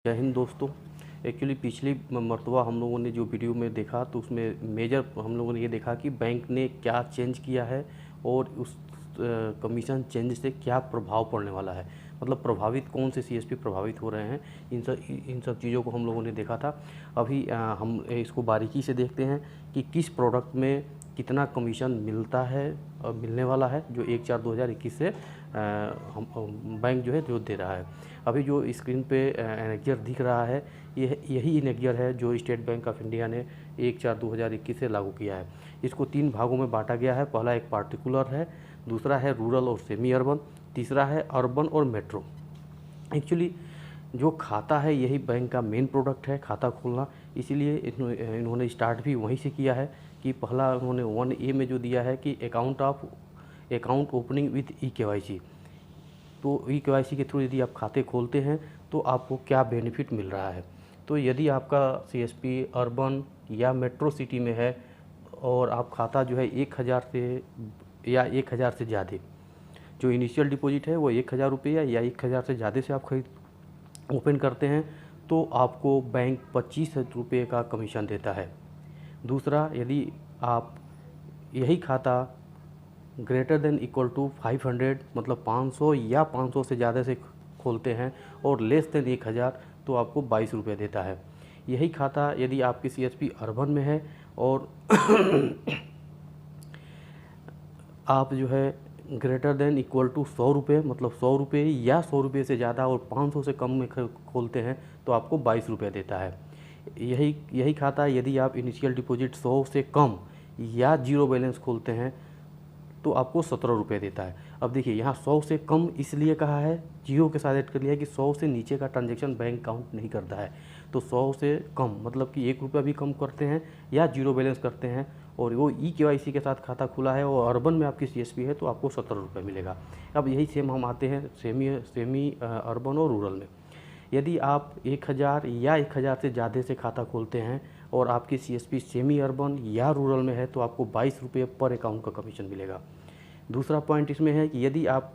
जय हिंद दोस्तों। एक्चुअली पिछली मर्तबा हम लोगों ने जो वीडियो में देखा तो उसमें मेजर हम लोगों ने ये देखा कि बैंक ने क्या चेंज किया है और उस कमीशन चेंज से क्या प्रभाव पड़ने वाला है, मतलब प्रभावित कौन से सीएसपी प्रभावित हो रहे हैं। इन सब चीज़ों को हम लोगों ने देखा था। अभी हम इसको बारीकी से देखते हैं कि किस प्रोडक्ट में कितना कमीशन मिलता है और मिलने वाला है, जो 1/4/2021 से हम बैंक जो है जो दे रहा है। अभी जो स्क्रीन पे एनेक्जर दिख रहा है, यही एनेक्जर है जो स्टेट बैंक ऑफ इंडिया ने 1/4/2021 से लागू किया है। इसको 3 भागों में बांटा गया है। पहला एक पार्टिकुलर है, दूसरा है रूरल और सेमी अर्बन, तीसरा है अर्बन और मेट्रो। एक्चुअली जो खाता है यही बैंक का मेन प्रोडक्ट है, खाता खोलना। इसीलिए इन्होंने स्टार्ट भी वहीं से किया है कि पहला उन्होंने 1A में जो दिया है कि अकाउंट ओपनिंग विथ ई-KYC। तो ई-KYC के थ्रू यदि आप खाते खोलते हैं तो आपको क्या बेनिफिट मिल रहा है। तो यदि आपका सीएसपी अर्बन या मेट्रो सिटी में है और आप खाता जो है 1000 से या 1000 से ज़्यादा, जो इनिशियल डिपॉजिट है वो 1000 रुपये या 1000 से ज़्यादा से आप खरीद ओपन करते हैं तो आपको बैंक 25 रुपये का कमीशन देता है। दूसरा, यदि आप यही खाता ग्रेटर देन इक्वल टू 500 मतलब 500 या 500 से ज़्यादा से खोलते हैं और लेस देन 1000 तो आपको 22 रुपये देता है। यही खाता यदि आपकी सीएसपी अर्बन में है और आप जो है ग्रेटर देन इक्वल टू 100 रुपये मतलब 100 रुपये या 100 रुपये से ज़्यादा और 500 से कम में खोलते हैं तो आपको 22 रुपये देता है। यही खाता यदि आप इनिशियल डिपॉजिट 100 से कम या जीरो बैलेंस खोलते हैं तो आपको 17 रुपये देता है। अब देखिए यहाँ 100 से कम इसलिए कहा है, जीरो के साथ ऐड कर लिया कि 100 से नीचे का ट्रांजैक्शन बैंक काउंट नहीं करता है। तो 100 से कम मतलब कि 1 रुपया भी कम करते हैं या जीरो बैलेंस करते हैं और वो ई-KYC के साथ खाता खुला है और अर्बन में आपकी सीएसपी है तो आपको 17 रुपये मिलेगा। अब यही सेम हम आते हैं सेमी अर्बन और रूरल में। यदि आप 1000 या 1000 से ज़्यादा से खाता खोलते हैं और आपकी सीएसपी सेमी अर्बन या रूरल में है तो आपको 22 रुपये पर अकाउंट का कमीशन मिलेगा। दूसरा पॉइंट इसमें है कि यदि आप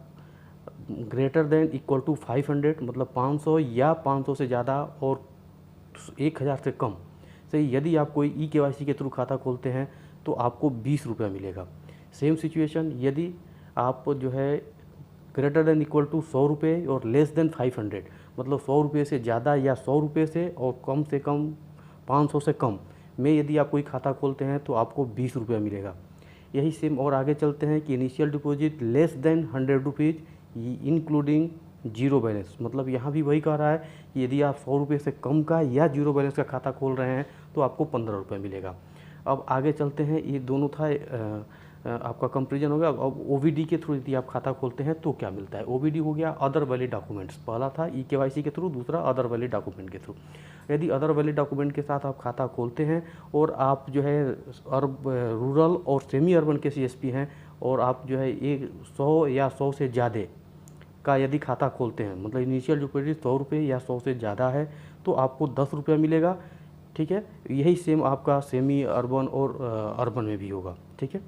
ग्रेटर देन इक्वल टू 500 मतलब 500 या 500 से ज़्यादा और 1000 से कम से यदि आप कोई ई-KYC के थ्रू खाता खोलते हैं तो आपको 20 रुपया मिलेगा। सेम सिचुएशन यदि आप जो है ग्रेटर देन इक्वल टू 100 रुपये और लेस देन 500 मतलब 100 रुपये से ज़्यादा या 100 रुपये से और कम से कम 500 से कम में यदि आप कोई खाता खोलते हैं तो आपको 20 रुपया मिलेगा। यही सेम और आगे चलते हैं कि initial deposit less than 100 rupees including zero balance, मतलब यहाँ भी वही कह रहा है कि यदि आप 100 रुपये से कम का या जीरो बैलेंस का खाता खोल रहे हैं तो आपको 15 रुपये मिलेगा। अब आगे चलते हैं, ये दोनों था आपका कंपेरिजन हो गया। अब OVD के थ्रू यदि आप खाता खोलते हैं तो क्या मिलता है। OVD हो गया अदर वैलिड डॉक्यूमेंट्स, पहला था ई-KYC के थ्रू, दूसरा अदर वैलिड डॉक्यूमेंट के थ्रू। यदि अदर वैलिड डॉक्यूमेंट के साथ आप खाता खोलते हैं और आप जो है रूरल और सेमी अर्बन के सीएसपी हैं और आप जो है 100 या 100 से ज़्यादा का यदि खाता खोलते हैं मतलब इनिशियल डिपॉजिट 100 रुपये या 100 से ज़्यादा है तो आपको 10 रुपया मिलेगा। ठीक है, यही सेम आपका सेमी अर्बन और अर्बन में भी होगा। ठीक है,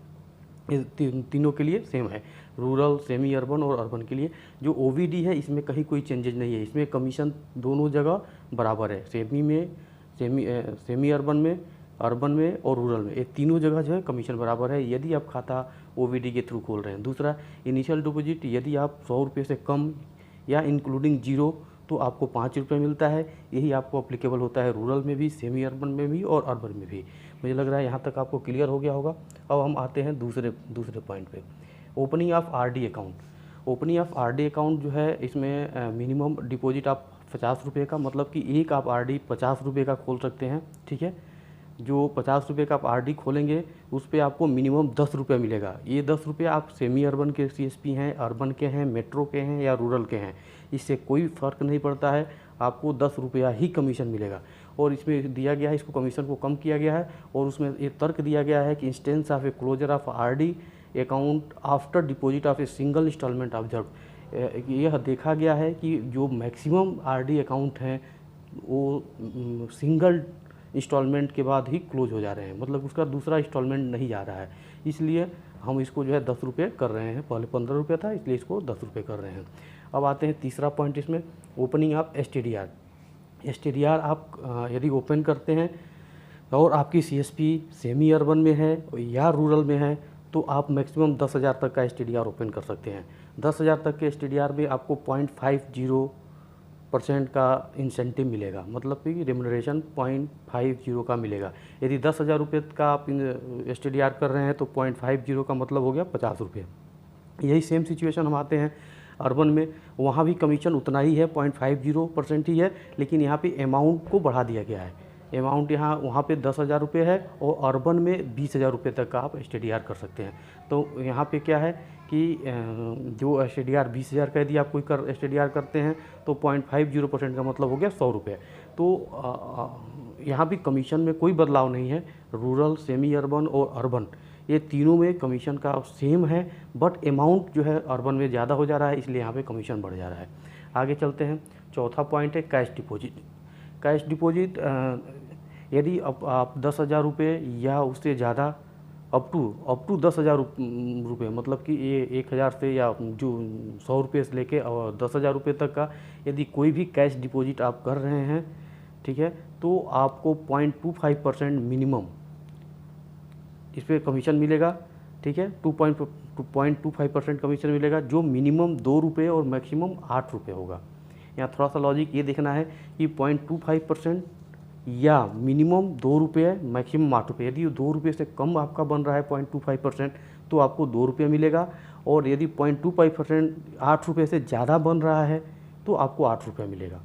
तीनों के लिए सेम है, रूरल सेमी अर्बन और अर्बन के लिए। जो OVD है इसमें कहीं कोई चेंजेज नहीं है, इसमें कमीशन दोनों जगह बराबर है, सेमी अर्बन में और रूरल में, ये तीनों जगह जो है कमीशन बराबर है यदि आप खाता OVD के थ्रू खोल रहे हैं। दूसरा, इनिशियल डिपॉजिट यदि आप 100 रुपये से कम या इंक्लूडिंग जीरो तो आपको 5 रुपये मिलता है। यही आपको अप्लीकेबल होता है रूरल में भी, सेमी अर्बन में भी और अर्बन में भी। मुझे लग रहा है यहाँ तक आपको क्लियर हो गया होगा। अब हम आते हैं दूसरे पॉइंट पे, opening of RD account. Opening of RD account जो है इसमें मिनिमम डिपॉजिट आप 50 रुपये का, मतलब कि एक आप RD 50 रुपये का खोल सकते हैं। ठीक है, जो 50 रुपये का आप RD खोलेंगे उस पर आपको मिनिमम 10 रुपये मिलेगा। ये 10 रुपये आप सेमी अर्बन के सीएसपी हैं, अर्बन के हैं, मेट्रो के हैं या रूरल के हैं, इससे कोई फ़र्क नहीं पड़ता है, आपको 10 रुपया ही कमीशन मिलेगा। और इसमें दिया गया है, इसको कमीशन को कम किया गया है और उसमें एक तर्क दिया गया है कि instance of a closure of RD account after deposit of a single instalment observe. यह देखा गया है कि जो मैक्सिमम RD अकाउंट हैं वो सिंगल इंस्टॉलमेंट के बाद ही क्लोज हो जा रहे हैं, मतलब उसका दूसरा इंस्टॉलमेंट नहीं जा रहा है। इसलिए हम इसको जो है 10 रुपये कर रहे हैं, पहले 15 रुपये था इसलिए इसको 10 रुपये कर रहे हैं। अब आते हैं तीसरा पॉइंट इसमें, ओपनिंग ऑफ STDR। STDR आप यदि ओपन करते हैं और आपकी CSP सेमी अर्बन में है या रूरल में है तो आप मैक्सिमम 10,000 तक का STDR ओपन कर सकते हैं। 10,000 तक के STDR में आपको 0.50% का इंसेंटिव मिलेगा, मतलब कि रिम्यूनरेशन 0.50 का मिलेगा। यदि 10,000 रुपये का आप STDR कर रहे हैं तो 0.50 का मतलब हो गया 50 रुपये। यही सेम सिचुएशन हम आते हैं अर्बन में, वहाँ भी कमीशन उतना ही है, 0.50% ही है, लेकिन यहाँ पे अमाउंट को बढ़ा दिया गया है। अमाउंट यहाँ वहाँ पे 10,000 रुपये है और अर्बन में 20,000 रुपये तक का आप STDR कर सकते हैं। तो यहाँ पे क्या है कि जो STDR 20,000 का यदि आप कोई STDR करते हैं तो 0.50% का मतलब हो गया 100 रुपये। तो यहाँ भी कमीशन में कोई बदलाव नहीं है। रूरल, सेमी अर्बन और अर्बन ये तीनों में कमीशन का सेम है, बट अमाउंट जो है अर्बन में ज़्यादा हो जा रहा है, इसलिए यहाँ पे कमीशन बढ़ जा रहा है। आगे चलते हैं। चौथा पॉइंट है कैश डिपॉजिट। कैश डिपॉजिट यदि आप 10,000 रुपये या उससे ज़्यादा अप टू 10,000 रुपये, मतलब कि ये 1,000 से या जो 100 रुपये से लेके और 10,000 रुपये तक का यदि कोई भी कैश डिपॉजिट आप कर रहे हैं, ठीक है, तो आपको 0.25% मिनिमम इस पर कमीशन मिलेगा। ठीक है, 2.25% कमीशन मिलेगा, जो मिनिमम 2 रुपये और मैक्सिमम 8 रुपये होगा। यहाँ थोड़ा सा लॉजिक ये देखना है कि 0.25% या मिनिमम 2 रुपये मैक्सिमम 8 रुपये। यदि 2 रुपये से कम आपका बन रहा है 0.25% तो आपको 2 रुपये मिलेगा, और यदि 0.25% 8 रुपये से ज़्यादा बन रहा है तो आपको 8 रुपये मिलेगा।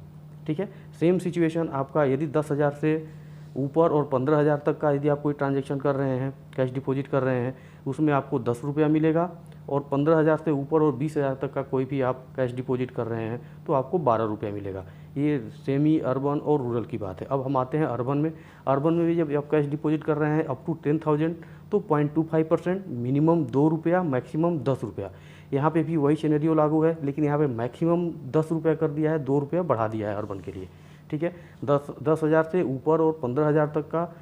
ठीक है, सेम सिचुएशन आपका यदि 10,000 से ऊपर और 15,000 तक का यदि आप कोई ट्रांजेक्शन कर रहे हैं, कैश डिपॉजिट कर रहे हैं, उसमें आपको 10 रुपया मिलेगा, और 15,000 से ऊपर और 20,000 तक का कोई भी आप कैश डिपॉजिट कर रहे हैं तो आपको 12 रुपया मिलेगा। ये सेमी अर्बन और रूरल की बात है। अब हम आते हैं अर्बन में। अर्बन में भी जब आप कैश डिपॉजिट कर रहे हैं अप टू 10,000 तो 0.25%, मिनिमम 2 रुपया, मैक्सिमम 10 रुपया। यहाँ पे भी वही सिनेरियो लागू है, लेकिन यहाँ पे मैक्सिमम 10 रुपया कर दिया है, 2 रुपया बढ़ा दिया है अर्बन के लिए। ठीक है, 10,000 से ऊपर और 15,000 तक का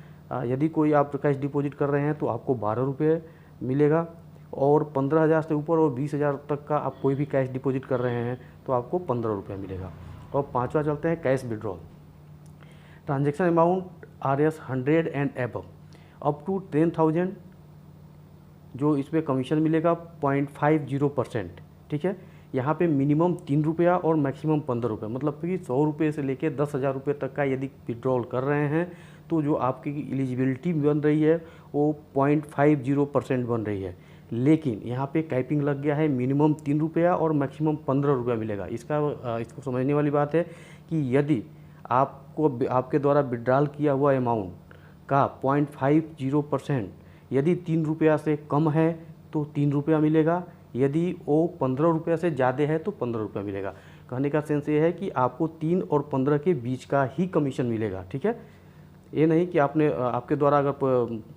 यदि कोई आप कैश डिपॉजिट कर रहे हैं तो आपको 12 रुपये मिलेगा, और 15,000 से ऊपर और 20,000 तक का आप कोई भी कैश डिपॉजिट कर रहे हैं तो आपको 15 रुपये मिलेगा। और पांचवा चलते हैं cash withdrawal. Transaction amount RS 100 and above up to 10,000, जो इस पर कमीशन मिलेगा 0.50%। ठीक है, यहाँ पे मिनिमम 3 रुपया और मैक्सिमम 15 रुपये, मतलब कि 100 रुपये से लेके 10,000 रुपये तक का यदि विड्रॉल कर रहे हैं तो जो आपकी एलिजिबिलिटी बन रही है वो 0.50% बन रही है। लेकिन यहाँ पे कैपिंग लग गया है, मिनिमम 3 रुपया और मैक्सिमम 15 रुपया मिलेगा। इसको समझने वाली बात है कि यदि आपके द्वारा विड्रॉल किया हुआ अमाउंट का 0.50% यदि 3 रुपया से कम है तो 3 रुपया मिलेगा, यदि वो 15 रुपये से ज़्यादा है तो 15 रुपया मिलेगा। कहने का सेंस ये है कि आपको 3 और 15 के बीच का ही कमीशन मिलेगा। ठीक है, ये नहीं कि आपके द्वारा अगर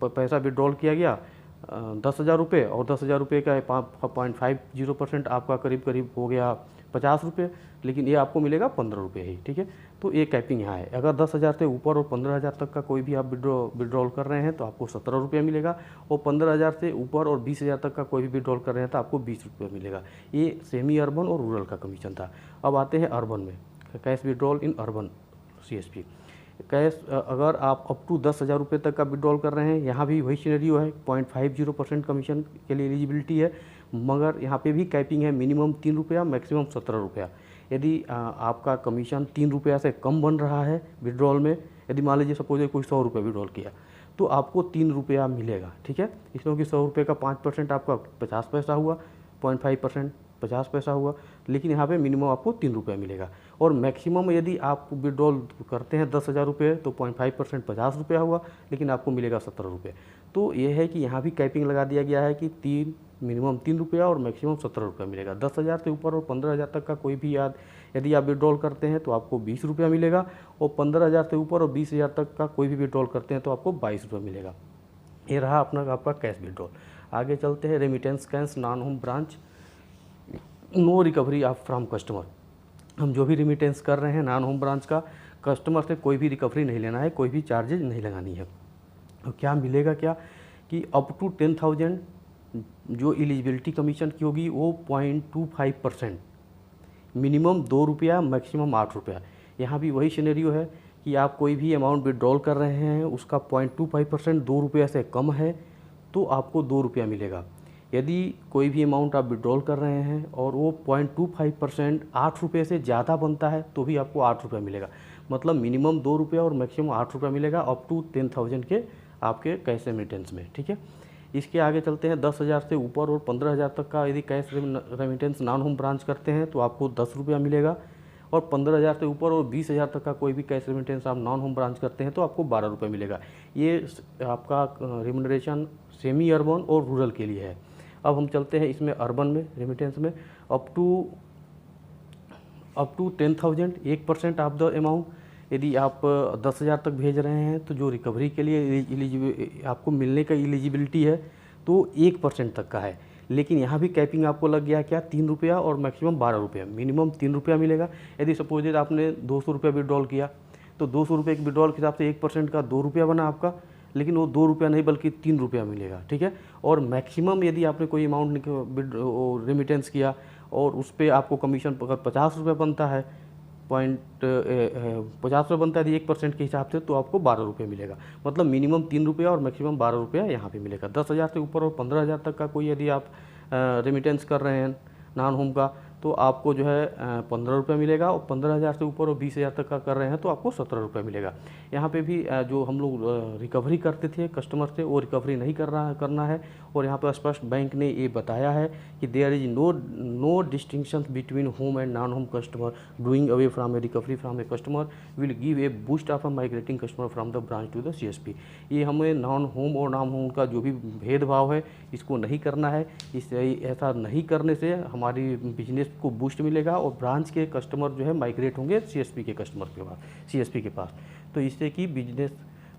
पैसा विड्रॉल किया गया 10,000 रुपये और 10,000 रुपये का 0.50% आपका करीब करीब हो गया 50 रुपये, लेकिन ये आपको मिलेगा 15 रुपये ही। ठीक है, तो ये कैपिंग यहाँ है। अगर 10,000 से ऊपर और 15,000 तक का कोई भी आप विड्रॉल कर रहे हैं तो आपको 17 रुपये मिलेगा, और 15,000 से ऊपर और 20,000 तक का कोई भी विड्रॉल कर रहे हैं तो आपको 20 रुपये मिलेगा। ये सेमी अर्बन और रूरल का कमीशन था। अब आते हैं अर्बन में, cash withdrawal in urban CSP। Cash अगर आप अप टू 10,000 रुपये तक का विड्रॉल कर रहे हैं, यहाँ भी वही सिनेरियो है, 0.50% कमीशन के लिए एलिजिबिलिटी है, मगर यहाँ पे भी कैपिंग है, मिनिमम 3 रुपया, मैक्सिमम 17 रुपया। यदि आपका कमीशन 3 रुपया से कम बन रहा है विड्रॉल में, यदि मान लीजिए सपोज कोई 100 रुपये विड्रॉल किया तो आपको 3 रुपया मिलेगा। ठीक है, इसमें कि 100 रुपये का 5% आपका 50 पैसा हुआ, 0.5% 50 पैसा हुआ, लेकिन यहाँ पे मिनिमम आपको 3 रुपया मिलेगा। और मैक्सिमम यदि आप विड्रॉल करते हैं 10,000 रुपये तो 0.5% 50 रुपया हुआ, लेकिन आपको मिलेगा 17 रुपये। तो ये है कि यहाँ भी कैपिंग लगा दिया गया है कि मिनिमम 3 रुपया और मैक्सिमम 17 रुपया मिलेगा। 10,000 से ऊपर और 15,000 तक का कोई भी यदि आप विड्रॉल करते हैं तो आपको 20 रुपया मिलेगा, और 15,000 से ऊपर और 20,000 तक का कोई भी विड्रॉल करते हैं तो आपको 22 रुपये मिलेगा। ये रहा आपका कैश विड्रॉल। आगे चलते हैं remittance cash non home branch. No recovery of from customer. हम जो भी रिमिटेंस कर रहे हैं नॉन होम ब्रांच का, कस्टमर से कोई भी रिकवरी नहीं लेना है, कोई भी चार्जेज नहीं लगानी है। तो क्या मिलेगा कि अप टू 10,000 जो एलिजिबिलिटी कमीशन की होगी वो 0.25%, मिनिमम 2 रुपया, मैक्सिमम 8 रुपया। यहाँ भी वही सिनेरियो है कि आप कोई भी अमाउंट विड्रॉल कर रहे हैं, उसका 0.25% 2 रुपये से कम है तो आपको 2 रुपया मिलेगा। यदि कोई भी अमाउंट आप विड्रॉल कर रहे हैं और वो 0.25% 8 रुपये से ज़्यादा बनता है तो भी आपको 8 रुपया मिलेगा। मतलब मिनिमम 2 रुपया और मैक्सिमम 8 रुपया मिलेगा अप टू 10,000 के आपके कैश रेमिटेंस में, ठीक है। इसके आगे चलते हैं। 10,000 से ऊपर और 15,000 तक का यदि cash remittance non home branch करते हैं तो आपको 10 रुपया मिलेगा, और 15,000 से ऊपर और 20,000 तक का कोई भी कैश रेमिटेंस आप नॉन होम ब्रांच करते हैं तो आपको 12 रुपये मिलेगा। ये आपका रेमुनरेशन सेमी अर्बन और रूरल के लिए है। अब हम चलते हैं इसमें अर्बन में रेमिटेंस में। Up to 10,000 1% of the amount, यदि आप 10,000 तक भेज रहे हैं तो जो रिकवरी के लिए आपको मिलने का एलिजिबिलिटी है तो 1% तक का है। लेकिन यहाँ भी कैपिंग आपको लग गया क्या, 3 रुपया और मैक्सिमम 12 रुपया। मिनिमम 3 रुपया मिलेगा। यदि सपोज आपने 200 रुपया विड्रॉल किया तो 200 रुपये के विड्रॉल के हिसाब से 1% का 2 रुपया बना आपका, लेकिन वो 2 रुपया नहीं बल्कि 3 रुपया मिलेगा, ठीक है। और मैक्सिमम यदि आपने कोई अमाउंट रेमिटेंस किया और उस पर आपको कमीशन अगर 50 रुपये बनता है, 50 रुपये बनता है 1% के हिसाब से, तो आपको 12 रुपये मिलेगा। मतलब मिनिमम 3 रुपया और मैक्सिमम 12 रुपया यहाँ पे मिलेगा। 10,000 से ऊपर और 15,000 तक का कोई यदि आप रेमिटेंस कर रहे हैं नॉन होम का तो आपको जो है 15 रुपये मिलेगा, और 15,000 से ऊपर और 20,000 तक का कर रहे हैं तो आपको 17 रुपये मिलेगा। यहाँ पे भी जो हम लोग रिकवरी करते थे कस्टमर से वो रिकवरी नहीं करना है। और यहाँ पर स्पष्ट बैंक ने ये बताया है कि there is no distinction between home and non home customer doing away from a recovery from a customer will give a boost of a migrating customer from the branch to the CSP। ये हमें non home और non home का जो भी भेदभाव है इसको नहीं करना है। ऐसा नहीं करने से हमारी बिजनेस को बूस्ट मिलेगा और ब्रांच के कस्टमर जो है माइग्रेट होंगे CSP के कस्टमर के पास, CSP के पास। तो इससे कि बिजनेस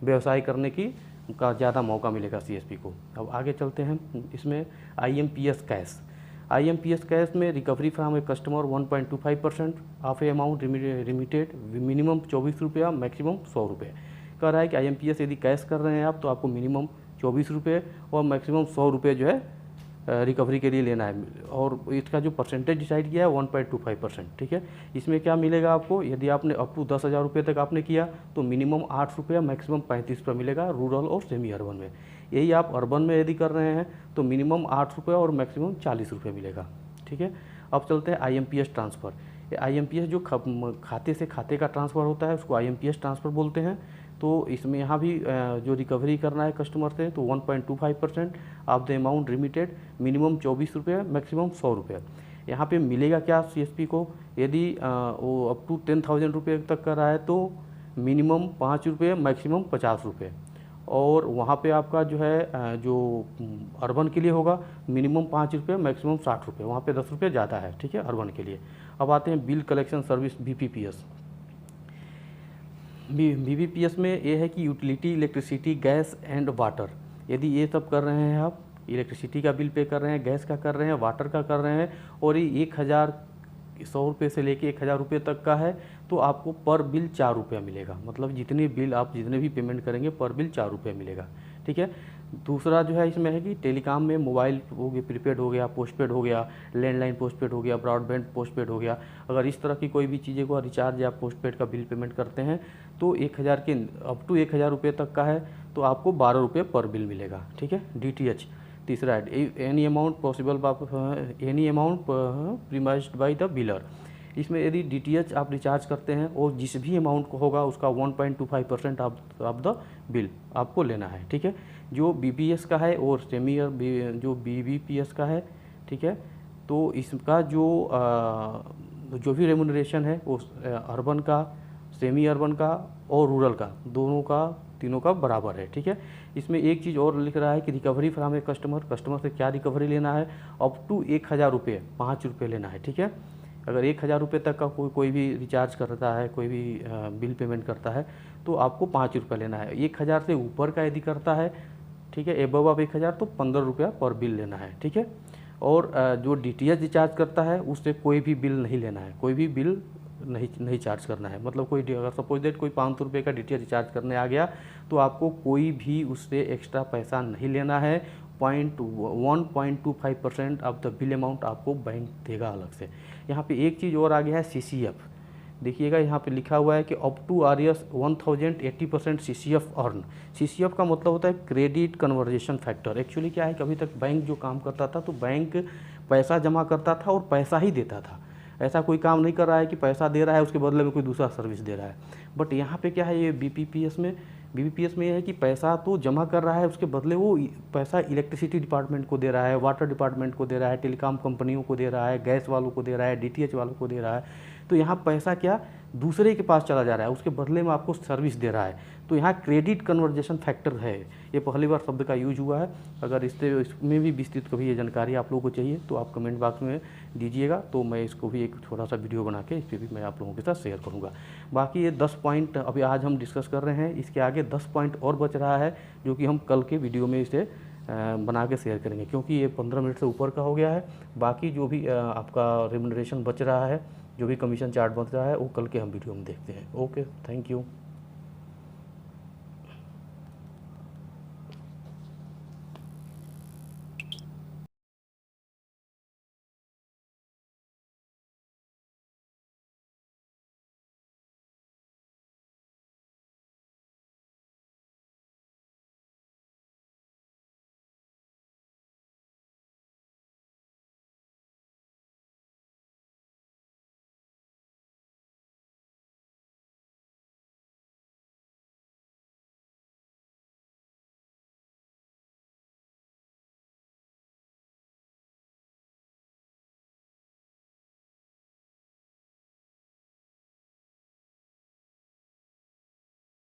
व्यवसाय करने की का ज़्यादा मौका मिलेगा CSP को। अब आगे चलते हैं इसमें IMPS कैश। IMPS कैश में recovery from a customer 1.25% of A amount remitted, minimum 24 रुपया, मैक्सिमम 100 रुपये। कह रहा है कि IMPS यदि कैश कर रहे हैं आप तो आपको मिनिमम 24 रुपये और मैक्सिमम 100 रुपये जो है रिकवरी के लिए लेना है। और इसका जो परसेंटेज डिसाइड किया है 1.25%, ठीक है। इसमें क्या मिलेगा आपको, यदि आपने अप टू 10,000 रुपये तक आपने किया तो मिनिमम 8 रुपया, मैक्सिमम 35 रुपये मिलेगा रूरल और सेमी अर्बन में। यही आप अर्बन में यदि कर रहे हैं तो मिनिमम 8 रुपये और मैक्सिमम 40 रुपये मिलेगा, ठीक है। अब चलते हैं IMPS ट्रांसफ़र। IMPS जो खाते से खाते का ट्रांसफ़र होता है उसको IMPS ट्रांसफ़र बोलते हैं। तो इसमें यहाँ भी जो रिकवरी करना है कस्टमर से तो 1.25% of the amount remitted, minimum 24 रुपये, मैक्सिमम 100 रुपये। यहाँ पे मिलेगा क्या CSP को, यदि वो अप टू 10,000 रुपये तक कर रहा है तो मिनिमम 5 रुपये, मैक्सिमम 50 रुपये। और वहाँ पे आपका जो है जो अर्बन के लिए होगा मिनिमम 5 रुपये, मैक्सिमम 60 रुपये। वहाँ पे 10 रुपये ज़्यादा है, ठीक है, अर्बन के लिए। अब आते हैं bill collection service BPPS। BPPS में ये है कि utility, electricity, gas and water, यदि ये सब कर रहे हैं आप, इलेक्ट्रिसिटी का बिल पे कर रहे हैं, गैस का कर रहे हैं, वाटर का कर रहे हैं, और ये 1,100 रुपये से लेके 1,000 रुपये तक का है तो आपको पर बिल 4 रुपया मिलेगा। मतलब जितने बिल आप जितने भी पेमेंट करेंगे पर बिल 4 रुपये मिलेगा, ठीक है। दूसरा जो है इसमें है कि टेलीकॉम में मोबाइल हो गया, प्रीपेड हो गया, पोस्टपेड हो गया, लैंडलाइन पोस्टपेड हो गया, ब्रॉडबैंड पोस्टपेड हो गया। अगर इस तरह की कोई भी चीज़ें को रिचार्ज या पोस्टपेड का बिल पेमेंट करते हैं तो 1,000 के अप टू 1,000 रुपये तक का है तो आपको 12 रुपये पर बिल मिलेगा, ठीक है। DTH तीसरा है any amount possible any amount premised by the biller. इसमें यदि DTH आप रिचार्ज करते हैं और जिस भी अमाउंट को होगा उसका 1.25% ऑफ द बिल आपको लेना है, ठीक है। जो BPS का है और सेमी जो BBPS का है, ठीक है। तो इसका जो भी रेमुनरेशन है वो अर्बन का, सेमी अर्बन का और रूरल का दोनों का तीनों का बराबर है, ठीक है। इसमें एक चीज़ और लिख रहा है कि रिकवरी फ्रॉम ए कस्टमर से क्या रिकवरी लेना है, अप टू 1,000 रुपये 5 रुपये लेना है, ठीक है। अगर 1,000 रुपये तक का कोई भी रिचार्ज करता है, कोई भी बिल पेमेंट करता है तो आपको 5 रुपये लेना है। 1,000 से ऊपर का यदि करता है, ठीक है, एबव ऑफ 1,000 तो 15 रुपया पर बिल लेना है, ठीक है। और जो DTH रिचार्ज करता है उससे कोई भी बिल नहीं लेना है, कोई भी बिल नहीं चार्ज करना है। मतलब कोई अगर सपोज दैट कोई 500 रुपये का DTH रिचार्ज करने आ गया तो आपको कोई भी उससे एक्स्ट्रा पैसा नहीं लेना है। 1.25% ऑफ द बिल अमाउंट आपको बैंक देगा अलग से। यहाँ पे एक चीज़ और आ गया है CCF। देखिएगा यहाँ पे लिखा हुआ है कि up to RS 1080% CCF earn. CCF का मतलब होता है क्रेडिट कन्वर्जेशन फैक्टर। एक्चुअली क्या है कि अभी तक बैंक जो काम करता था तो बैंक पैसा जमा करता था और पैसा ही देता था, ऐसा कोई काम नहीं कर रहा है कि पैसा दे रहा है उसके बदले में कोई दूसरा सर्विस दे रहा है। बट यहाँ पे क्या है, ये बीपीपीएस में ये है कि पैसा तो जमा कर रहा है, उसके बदले वो पैसा इलेक्ट्रिसिटी डिपार्टमेंट को दे रहा है, वाटर डिपार्टमेंट को दे रहा है, टेलीकॉम कंपनियों को दे रहा है, गैस वालों को दे रहा है, डीटीएच वालों को दे रहा है। तो यहाँ पैसा क्या दूसरे के पास चला जा रहा है, उसके बदले में आपको सर्विस दे रहा है। तो यहाँ क्रेडिट कन्वर्जेशन फैक्टर है, ये पहली बार शब्द का यूज हुआ है। अगर इसमें भी विस्तृत कभी ये जानकारी आप लोगों को चाहिए तो आप कमेंट बॉक्स में दीजिएगा, तो मैं इसको भी एक थोड़ा सा वीडियो बना के इस पर भी मैं आप लोगों के साथ शेयर करूँगा। बाकी ये 10 पॉइंट अभी आज हम डिस्कस कर रहे हैं, इसके आगे 10 पॉइंट और बच रहा है जो कि हम कल के वीडियो में इसे बना के शेयर करेंगे, क्योंकि ये 15 मिनट से ऊपर का हो गया है। बाकी जो भी आपका रेम्यूनरेशन बच रहा है, जो भी कमीशन चार्ट बच रहा है, वो कल के हम वीडियो में देखते हैं। Okay, thank you.